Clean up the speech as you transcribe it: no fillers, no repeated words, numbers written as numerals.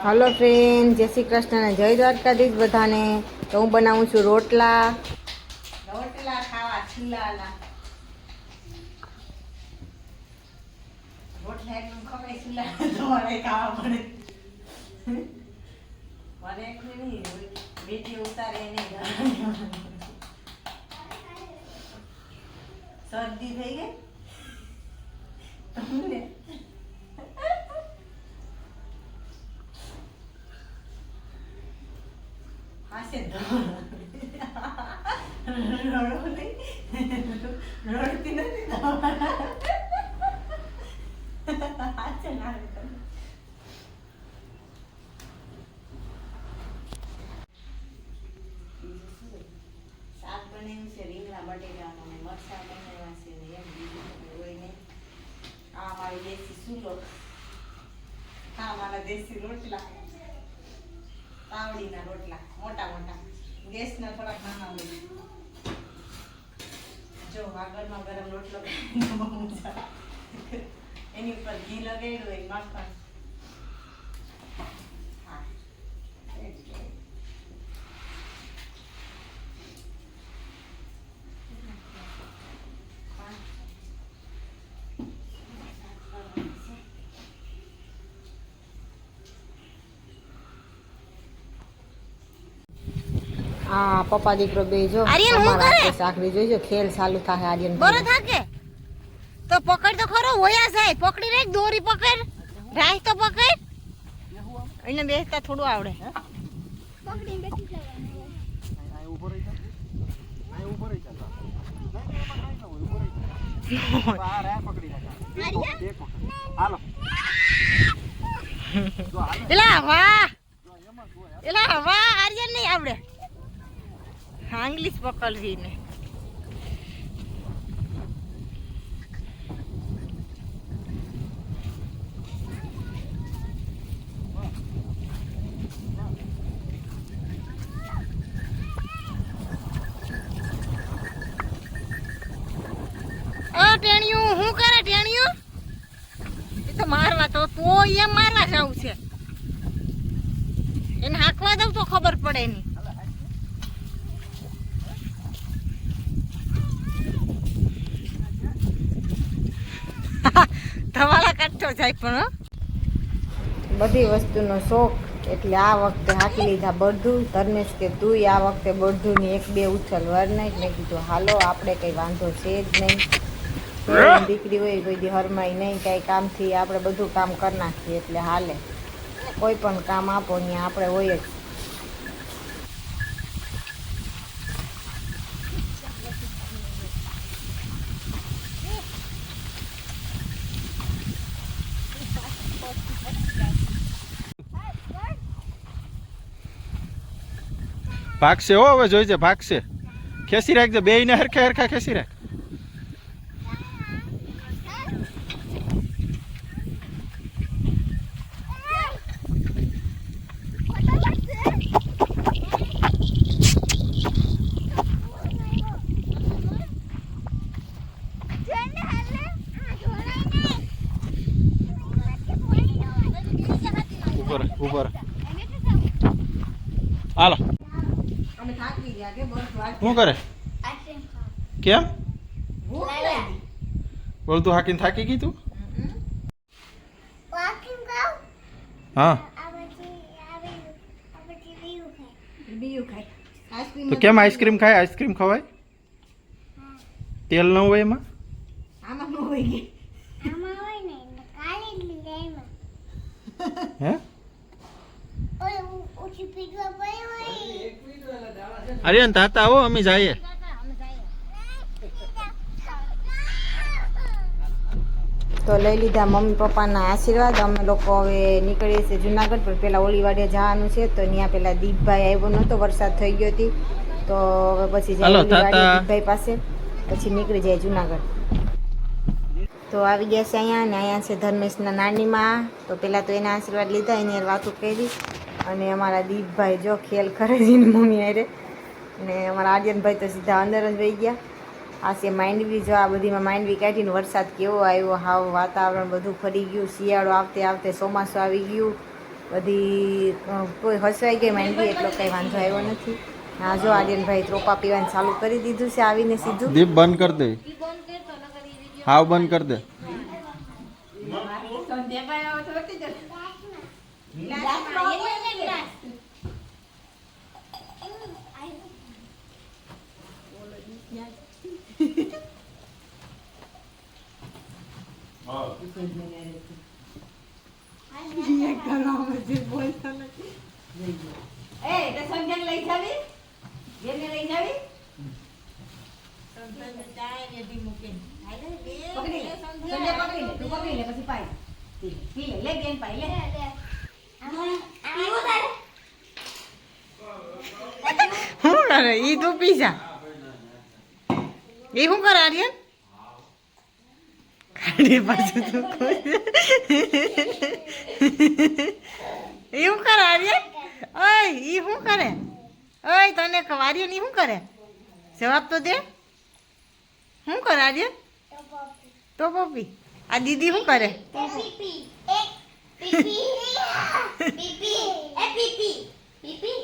Hello friend, જય શ્રી કૃષ્ણ અને જય દ્વારકાધીશ બધાને. તો હું બનાવું છું રોટલા ખાવા ચૂલાના. રોટલા એકદમ ખવાય ચૂલા તમારે ખાવા પડે. મને એકલું નહીં, વિડીયો ઉતારે નહીં. શરદી થઈ ગઈ તમને? હાસે રડતી નથી શાક બનાવ્યું છે રીંગણા બટેટાનું ને મરચાં બનાવ્યા છે ને એમ બીજું હોય નહીં. આ મારી દેશી સૂલો, આ મારા દેશી રોટલા, તાવડીના રોટલા મોટા મોટા, ગેસના થોડાક નાના હોય. જો આગળમાં ગરમ રોટલો એની ઉપર ઘી લગાડ્યું હોય, માખણ. હા, પપ્પા દીકરો બે જો સાકરી જોઈજો, ખેલ ચાલુ થાય. આર્યન બરો થાકે તો પકડ તો ખરો, હોયા જાય પકડી રે, દોરી પકડ, રાહ તો પકડ. એને બેસતા થોડું આવડે. પકડી બેઠી જવાનું. આ ઉભો રહી જા, આ ઉભો રહી જા. આ રે પકડી રાખા. દેખો હાલો. એલા વાહ, એલા વાહ, આર્યન નહીં આવડે. ઇંગ્લિશ પકડવી ને ટેણિયું શું કરે? ટેણિયું એ તો મારવા, તો એમ મારવા જવું છે. એને હાંકવા દઉં તો ખબર પડે નહીં. તમારા કાઢતો જાય પણ બધી વસ્તુનો શોખ, એટલે આ વખતે હાકી લીધા બળધું. ધર્મેશ કે તું આ વખતે બળધુની એક બે ઉછલ વર નહીં. મેં કીધું હાલો, આપણે કંઈ વાંધો છે જ નહીં. દીકરી હોય કોઈ દી હરમાઈ નહીં, કાંઈ કામથી આપણે બધું કામ કરી નાખીએ એટલે હાલે. કોઈ પણ કામ આપો ત્યાં આપણે હોય જ. ભાગશે હો, હવે જોઈજે ભાગશે. ખેસી રાખજે, બેયને હરખા હરખા ખેસી રાખ. ઉપર હાલો. શું કરે? કેમ બોલતું? હાકીને થાકી ગઈ તું? હા, તો કેમ આઈસ્ક્રીમ ખાય? આઈસ્ક્રીમ ખવાય? તેલ ન હોય એમાં? હે? અરે તાતા આવો, અમે જઈએ. તો લઈ લીધા મમ્મી પપ્પાના આશીર્વાદ. અમે લોકો હવે નીકળીએ છીએ જુનાગઢ, પણ પેલા ઓલીવાડે જવાનું છે. તો ત્યાં પેલા દીપભાઈ આવ્યો નહોતો, વરસાદ થઈ ગયો હતી. તો હવે પછી દીપભાઈ પાસે, પછી નીકળી જાય જુનાગઢ. તો આવી ગયા છે અહીંયા, ને અહીંયા છે ધર્મેશના નાનીમાં. તો પેલા તો એના આશીર્વાદ લીધા, એની વાતો કરી. અને અમારા દીપભાઈ જો ખેલ કરે છે મમ્મી હારે. ને અમારા આર્યનભાઈ તો સીધા અંદર જ વહી ગયા. આ છે માંડવી. જો આ બધીમાં માંડવી કાઢીને વરસાદ કેવો આવ્યો, હાવ વાતાવરણ બધું ફરી ગયું. શિયાળો આવતે આવતે ચોમાસું આવી ગયું. બધી કોઈ હસવાઈ ગઈ માંડી એટલો કંઈ વાંધો આવ્યો નથી. હા જો આર્યનભાઈ ત્રોપા પીવાનું ચાલુ કરી દીધું છે આવીને સીધું. દીપ બંધ કરી દે, હાવ બંધ કરી દે. શું કરે ઈ તું પીઝા એ શું કરે આર્યન ખાડી પાછું તું એ શું કરે આર્યન ઓય ઈ શું કરે ઓય તને આર્યન ઈ શું કરે જવાબ તો દે શું કરે આર્યન તો પપ્પી આ દીદી શું કરે પીપી પીપી પીપી પીપી